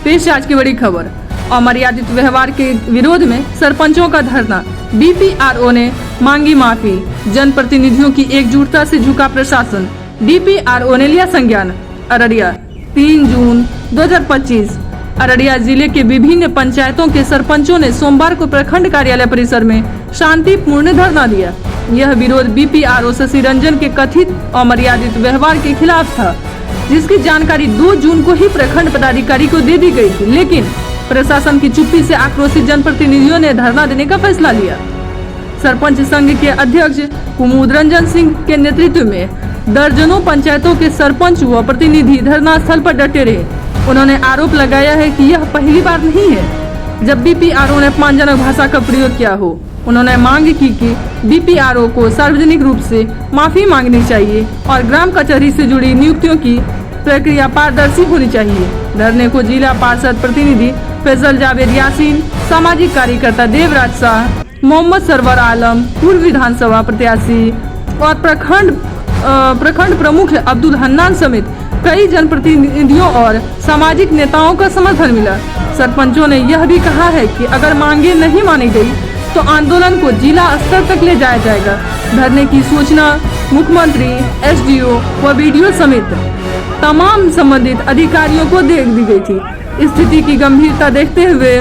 पेश आज की बड़ी खबर। अमर्यादित व्यवहार के विरोध में सरपंचों का धरना। डीपीआरओ ने मांगी माफी। जनप्रतिनिधियों की एकजुटता से झुका प्रशासन। डीपीआरओ ने लिया संज्ञान। अररिया 3 जून 2025। अररिया जिले के विभिन्न पंचायतों के सरपंचों ने सोमवार को प्रखंड कार्यालय परिसर में शांतिपूर्ण धरना दिया। यह विरोध बीपीआरओ शशि रंजन के कथित अमर्यादित व्यवहार के खिलाफ था, जिसकी जानकारी 2 जून को ही प्रखंड पदाधिकारी को दे दी गई थी, लेकिन प्रशासन की चुप्पी से आक्रोशित जनप्रतिनिधियों ने धरना देने का फैसला लिया। सरपंच संघ के अध्यक्ष कुमुद रंजन सिंह के नेतृत्व में दर्जनों पंचायतों के सरपंच व प्रतिनिधि धरना स्थल पर डटे रहे। उन्होंने आरोप लगाया है कि यह पहली बार नहीं है जब बीपीआरओ ने अपमानजनक भाषा का प्रयोग किया हो। उन्होंने मांग की कि बीपीआरओ को सार्वजनिक रूप से माफी मांगनी चाहिए और ग्राम कचहरी से जुड़ी नियुक्तियों की प्रक्रिया पारदर्शी होनी चाहिए। धरने को जिला पार्षद प्रतिनिधि फैजल जावेद यासीन, सामाजिक कार्यकर्ता देवराज शाह, मोहम्मद सरवर आलम, पूर्व विधानसभा प्रत्याशी और प्रखंड प्रमुख अब्दुल हन्नान समेत कई जनप्रतिनिधियों और सामाजिक नेताओं का समर्थन मिला। सरपंचों ने यह भी कहा है कि अगर मांगे नहीं मानी गई तो आंदोलन को जिला स्तर तक ले जाया जाएगा। धरने की सूचना मुख्यमंत्री, एसडीओ व बीडीओ समेत तमाम संबंधित अधिकारियों को दे दी गई थी। स्थिति की गंभीरता देखते हुए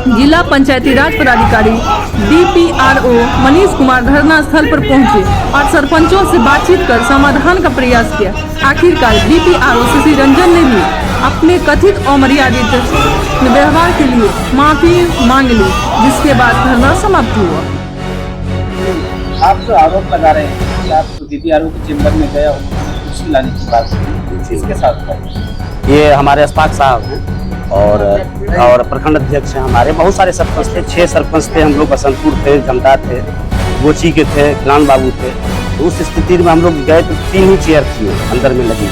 जिला पंचायती राज पदाधिकारी डीपीआरओ मनीष कुमार धरना स्थल पर पहुंचे और सरपंचों से बातचीत कर समाधान का प्रयास किया। आखिरकार डीपीआरओ शशि रंजन ने भी अपने कथित अमर्यादित व्यवहार के लिए माफी मांग ली, जिसके बाद धरना समाप्त हुआ। आप तो आरोप लगा रहे हैं कि आप डीपीआरओ के चेंबर में गए और कुर्सी लाने की बात की, इसके साथ ये हमारे अस्पाक साहब हैं और प्रखंड अध्यक्ष हैं। हमारे बहुत सारे सरपंच थे, 6 सरपंच थे हम लोग। बसंतपुर थे, जमदा थे, गोची के थे, किलान बाबू थे। तो उस स्थिति में हम लोग गए तो 3 ही चेयर थी अंदर में लगी।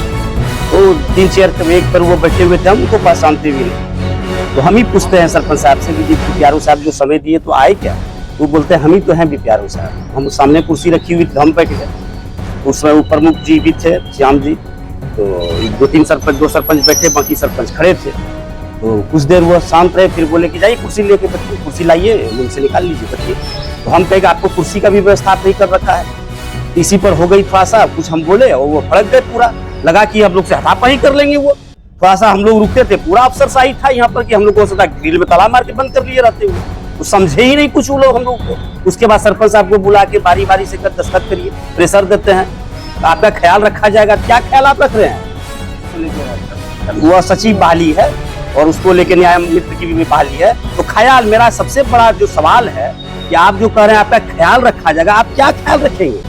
तो 3 चेयर एक पर वो बैठे हुए थे, हम उनको पहचानते भी नहीं। तो हम ही पूछते हैं सरपंच साहब से कि बीपीआरओ साहब जो समय दिए तो आए क्या? वो बोलते हैं हम ही तो हैं बीपीआरओ साहब। हम सामने कुर्सी रखी हुई, हम बैठ गए। उसमें वो प्रमुख जी भी थे, श्याम जी। तो 2 सरपंच बैठे, बाकी सरपंच खड़े थे। तो कुछ देर वो शांत रहे, फिर बोले कि जाइए कुर्सी लेके बैठिए, कुर्सी लाइए, मुंह से निकाल लीजिए, बैठिए। तो हम कहे कि आपको कुर्सी का भी व्यवस्था नहीं कर रखा है। इसी पर हो गई थोड़ा सा कुछ, हम बोले और वो भड़क गए पूरा। लगा कि हम लोग से हाथापाई कर लेंगे। वो थोड़ा सा हम लोग रुकते थे, पूरा अफसरशाही था यहाँ पर कि हम लोग को सदा ग्रिल में ताला मार के बंद कर लिए रहते हुए। तो समझे ही नहीं कुछ वो लोग हम लोग को। उसके बाद सरपंच साहब को बुला के बारी बारी से दस्तखत करिए, प्रेशर देते हैं, तो आपका ख्याल रखा जाएगा। क्या ख्याल आप रख रहे हैं? वह सचिव बहाली है और उसको लेके न्याय मित्र की भी बहाली है। तो ख्याल, मेरा सबसे बड़ा जो सवाल है कि आप जो कह रहे हैं आपका ख्याल रखा जाएगा, आप क्या ख्याल रखेंगे?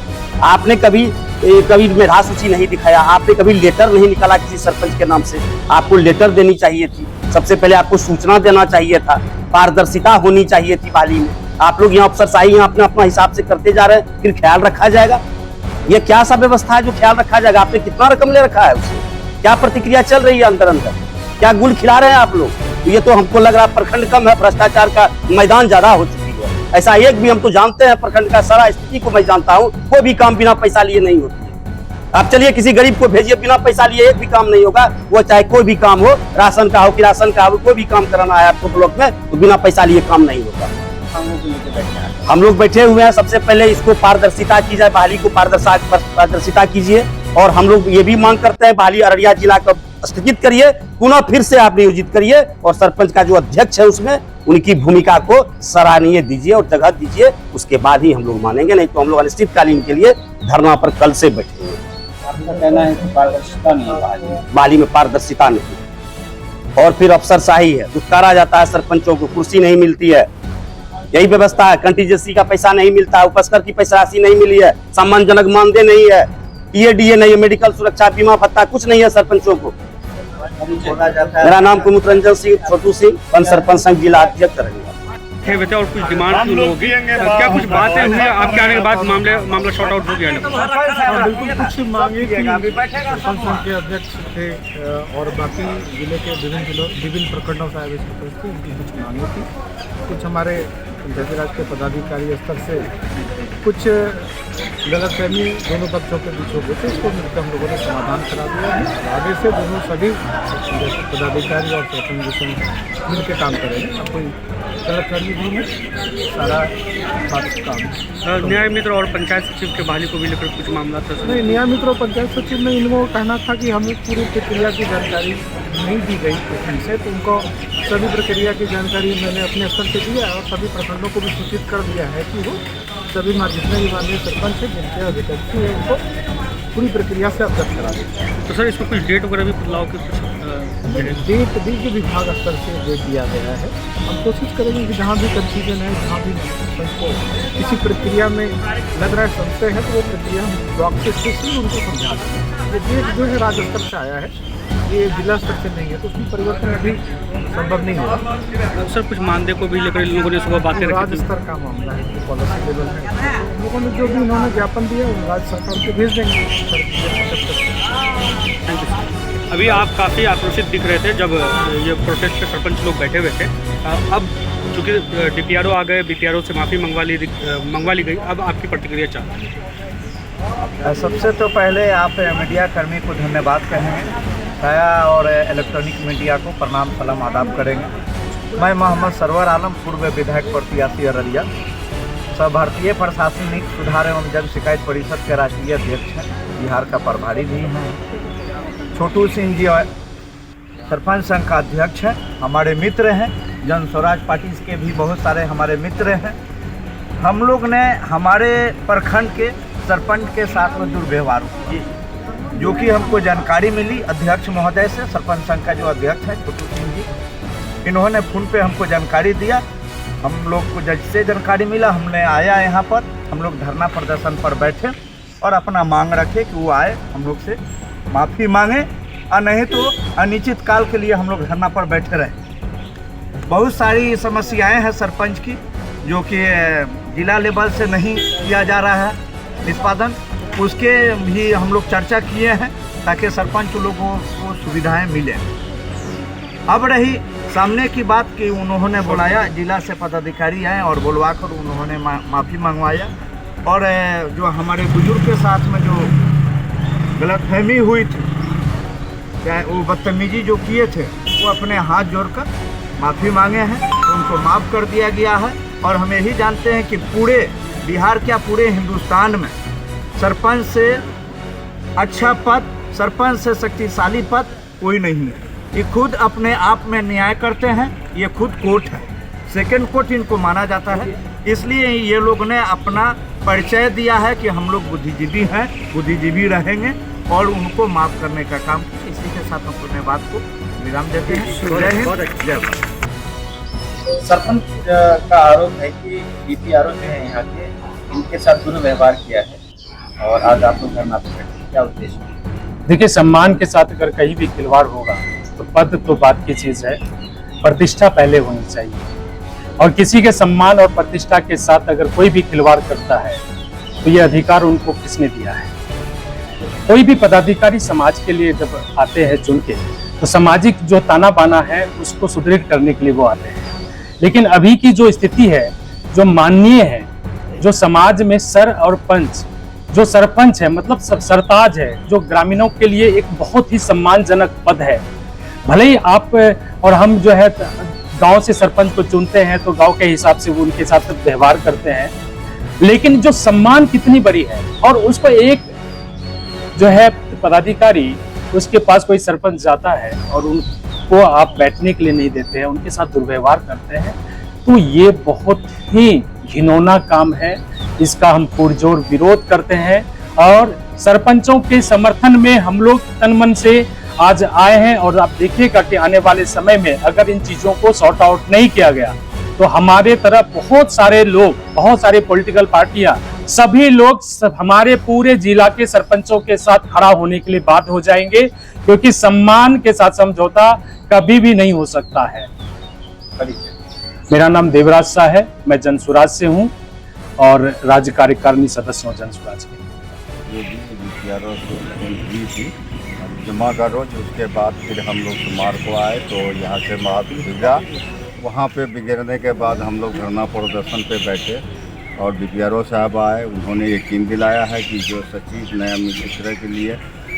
आपने कभी मेधा सूची नहीं दिखाया, आपने कभी लेटर नहीं निकाला किसी सरपंच के नाम से। आपको लेटर देनी चाहिए थी, सबसे पहले आपको सूचना देना चाहिए था, पारदर्शिता होनी चाहिए थी बहाली में। आप लोग यहाँ अफसरशाही अपने अपना हिसाब से करते जा रहे हैं, फिर ख्याल रखा जाएगा। ये क्या सा व्यवस्था है जो ख्याल रखा जाएगा? आपने कितना रकम ले रखा है उससे? क्या प्रतिक्रिया चल रही है अंदर अंदर? क्या गुल खिला रहे हैं आप लोग? तो ये तो हमको लग रहा है प्रखंड कम है, भ्रष्टाचार का मैदान ज्यादा हो चुकी है। ऐसा एक भी हम तो जानते हैं, प्रखंड का सारा स्थिति को मैं जानता हूँ, कोई भी काम बिना पैसा लिए नहीं होती है। आप चलिए किसी गरीब को भेजिए, बिना पैसा लिए एक भी काम नहीं होगा। वो चाहे कोई भी काम हो, राशन का हो, किरासन का हो, कोई भी काम कराना है आपको ब्लॉक में, तो बिना पैसा लिए काम नहीं होगा। हम लोग बैठे हुए हैं, सबसे पहले इसको पारदर्शिता की जाए, बहाली को पारदर्शिता कीजिए। और हम लोग ये भी मांग करते हैं बहाली अररिया जिला का स्थगित करिए, पुनः फिर से आप नियोजित करिए और सरपंच का जो अध्यक्ष है उसमें उनकी भूमिका को सराहनीय दीजिए और जगह दीजिए। उसके बाद ही हम लोग मानेंगे, नहीं तो हम लोग अनिश्चितकालीन के लिए धरना पर कल से बैठेंगे। आपका कहना है कि पारदर्शिता नहीं है बहाली में, पारदर्शिता नहीं। और फिर अफसरशाही है, दुत्कारा जाता है सरपंचों को, कुर्सी नहीं मिलती है। यही व्यवस्था है, कंटीजेंसी का पैसा नहीं मिलता है, उपस्कर की पैसा राशि नहीं मिली है, सम्मानजनक मानदेय नहीं है, टीएडीए नहीं है, मेडिकल सुरक्षा बीमा भत्ता कुछ नहीं है सरपंचों को। मेरा नाम कुमुद रंजन सिंह, छोटू सिंह, पंच सरपंच संघ जिला अध्यक्ष रहेगा। बच्चा और कुछ डिमांड क्यों होगी? क्या कुछ बातें हुई आपके आने के बाद मामला शॉर्ट आउट हो गया? बिल्कुल कुछ मांगे थी, सरपंच संघ के अध्यक्ष थे और बाकी जिले के विभिन्न प्रखंडों से आए सरपंच थे, उनकी कुछ मांगे थी। कुछ हमारे पंचायती राज के पदाधिकारी स्तर से कुछ गलतफहमी दोनों पक्षों के बीच हो गई थी, इसको मिलकर हम लोगों ने समाधान करा दिया है। आगे से दोनों सभी पदाधिकारी और सरपंच मिलकर काम करेंगे। अब कोई गलतफहमी भी नहीं, सारा बात काम। न्याय मित्र और पंचायत सचिव के बहाली को भी लेकर कुछ मामला था सर? नहीं, न्याय मित्र और पंचायत सचिव में इनको कहना था कि हमें पूरी प्रक्रिया की जानकारी नहीं दी गई प्रखंड से, तो उनको सभी प्रक्रिया की जानकारी मैंने अपने स्तर से दिया और सभी प्रखंडों को भी सूचित कर दिया है कि वो सभी जितने भी माननीय सरपंच है, जिनके अधिकारी है, उनको पूरी प्रक्रिया से अवगत करा दें। तो सर इसमें कुछ डेट वगैरह भी बदलाव के कुछ डेट भी विभाग स्तर से डेट दिया गया है। हम कोशिश करेंगे कि जहाँ भी कंफ्यूजन है, जहाँ भी सरपंच को किसी प्रक्रिया में लग रहा है संशय है, तो वो प्रक्रिया हम ब्लॉक से स्पेशली उनको समझा दें। ये डेट जो है राज्य स्तर से आया है, ये जिला स्तर से नहीं है, तो उसमें परिवर्तन अभी संभव नहीं होगा। सर कुछ मानदेय को भी लेकर इन लोगों ने सुबह बातें राज्य रखी थी। स्तर का मामला है, पॉलिसी लेवल में हम लोगों ने जो भी इन्होंने ज्ञापन दिया वो राज्य सरकार को भेज देंगे। Thank you sir. अभी आप काफ़ी आक्रोशित दिख रहे थे जब ये प्रोटेस्ट पे सरपंच लोग बैठे हुए थे। अब चूँकि DPRO आ गए, BPRO से माफ़ी मंगवा ली गई, अब आपकी प्रतिक्रिया चाहते हैं? सबसे तो पहले आप मीडिया कर्मी को धन्यवाद कहेंगे, छाया और इलेक्ट्रॉनिक मीडिया को प्रणाम सलाम आदाब करेंगे। मैं मोहम्मद सरवर आलम, पूर्व विधायक प्रत्याशी अररिया, सब भारतीय प्रशासनिक सुधार एवं जन शिकायत परिषद के राष्ट्रीय अध्यक्ष हैं, बिहार का प्रभारी भी हैं। छोटू सिंह जी सरपंच संघ का अध्यक्ष हैं, हमारे मित्र हैं। जन स्वराज पार्टी के भी बहुत सारे हमारे मित्र हैं। हम लोग ने हमारे प्रखंड के सरपंच के साथ में दुर्व्यवहार किया, जो कि हमको जानकारी मिली अध्यक्ष महोदय से। सरपंच संघ का जो अध्यक्ष है छोटू सिंह जी, इन्होंने फ़ोन पे हमको जानकारी दिया। हम लोग को जज से जानकारी मिला, हमने आया यहाँ पर, हम लोग धरना प्रदर्शन पर बैठे और अपना मांग रखे कि वो आए, हम लोग से माफ़ी मांगे, और नहीं तो अनिश्चित काल के लिए हम लोग धरना पर बैठे रहे। बहुत सारी समस्याएं हैं सरपंच की, जो कि जिला लेवल से नहीं किया जा रहा है निष्पादन, उसके भी हम लोग चर्चा किए हैं ताकि सरपंच लोगों को सुविधाएं मिलें। अब रही सामने की बात कि उन्होंने बुलाया, जिला से पदाधिकारी आए और बुलवाकर उन्होंने माफ़ी मंगवाया। और जो हमारे बुजुर्ग के साथ में जो गलतफहमी हुई थी, चाहे वो बदतमीजी जो किए थे, वो अपने हाथ जोड़कर माफ़ी मांगे हैं, उनको माफ़ कर दिया गया है। और हम यही जानते हैं कि पूरे बिहार क्या पूरे हिंदुस्तान में सरपंच से अच्छा पद, सरपंच से शक्तिशाली पद कोई नहीं है। ये खुद अपने आप में न्याय करते हैं, ये खुद कोर्ट है, सेकंड कोर्ट इनको माना जाता है। इसलिए ये लोग ने अपना परिचय दिया है कि हम लोग बुद्धिजीवी हैं, बुद्धिजीवी रहेंगे और उनको माफ़ करने का काम किया। इसी के साथ हम अपने बात को विराम देते हैं। जय हिंद, जय भारत। सरपंच का आरोप है कि DPRO जो है यहाँ के, इनके साथ दुर्व्यवहार किया है और आज आप लोग धरना पे बैठे, क्या उद्देश्य? देखिए, सम्मान के साथ अगर कहीं भी खिलवाड़ होगा तो पद तो बात की चीज़ है, प्रतिष्ठा पहले होनी चाहिए। और किसी के सम्मान और प्रतिष्ठा के साथ अगर कोई भी खिलवाड़ करता है तो ये अधिकार उनको किसने दिया है? कोई भी पदाधिकारी समाज के लिए जब आते हैं चुन के, तो सामाजिक जो ताना बाना है उसको सुदृढ़ करने के लिए वो आते हैं। लेकिन अभी की जो स्थिति है, जो माननीय है, जो समाज में सर और पंच, जो सरपंच है मतलब सरताज है, जो ग्रामीणों के लिए एक बहुत ही सम्मानजनक पद है। भले ही आप और हम जो है गांव से सरपंच को चुनते हैं तो गांव के हिसाब से वो उनके साथ व्यवहार करते हैं, लेकिन जो सम्मान कितनी बड़ी है। और उसको एक जो है पदाधिकारी, उसके पास कोई सरपंच जाता है और उनको आप बैठने के लिए नहीं देते हैं, उनके साथ दुर्व्यवहार करते हैं, तो ये बहुत ही घिनौना काम है। इसका हम पुरजोर विरोध करते हैं और सरपंचों के समर्थन में हम लोग तन मन से आज आए हैं। और आप देखिएगा कि आने वाले समय में अगर इन चीज़ों को सॉर्ट आउट नहीं किया गया तो हमारे तरफ बहुत सारे लोग, बहुत सारे पॉलिटिकल पार्टियां, सभी लोग हमारे पूरे जिला के सरपंचों के साथ खड़ा होने के लिए बाध्य हो जाएंगे, क्योंकि सम्मान के साथ समझौता कभी भी नहीं हो सकता है। मेरा नाम देवराज शाह है, मैं जनसुराज से हूं और राज्य कार्यकारिणी सदस्य हूं जनसुराज के। जुम्मा का रोज, उसके बाद फिर हम लोग सोमवार को आए तो यहाँ से माफ़ी भेजा वहाँ पे बिगड़ने के बाद हम लोग धरना प्रदर्शन पे बैठे और बीपीआरओ साहब आए। उन्होंने यकीन दिलाया है कि जो सचिव नया मित्र के लिए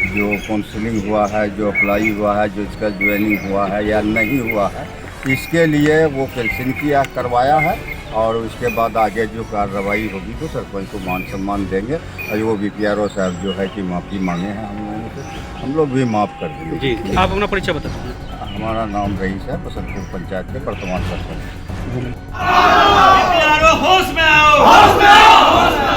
जो काउंसलिंग हुआ है, जो अप्लाई हुआ है, जो इसका ज्वाइनिंग हुआ है या नहीं हुआ है, इसके लिए वो कैंसिल किया करवाया है और उसके बाद आगे जो कार्रवाई होगी तो सरपंच को मान सम्मान देंगे। और वो बीपीआरओ साहब जो है कि माफ़ी मांगे हैं हम लोगों से, हम लोग भी माफ़ कर दिए। जी, आप अपना परिचय बता दीजिए। हमारा नाम रईस है, बसंतपुर पंचायत के वर्तमान सरपंच। होश में आओ, होश में आओ, होश में आओ।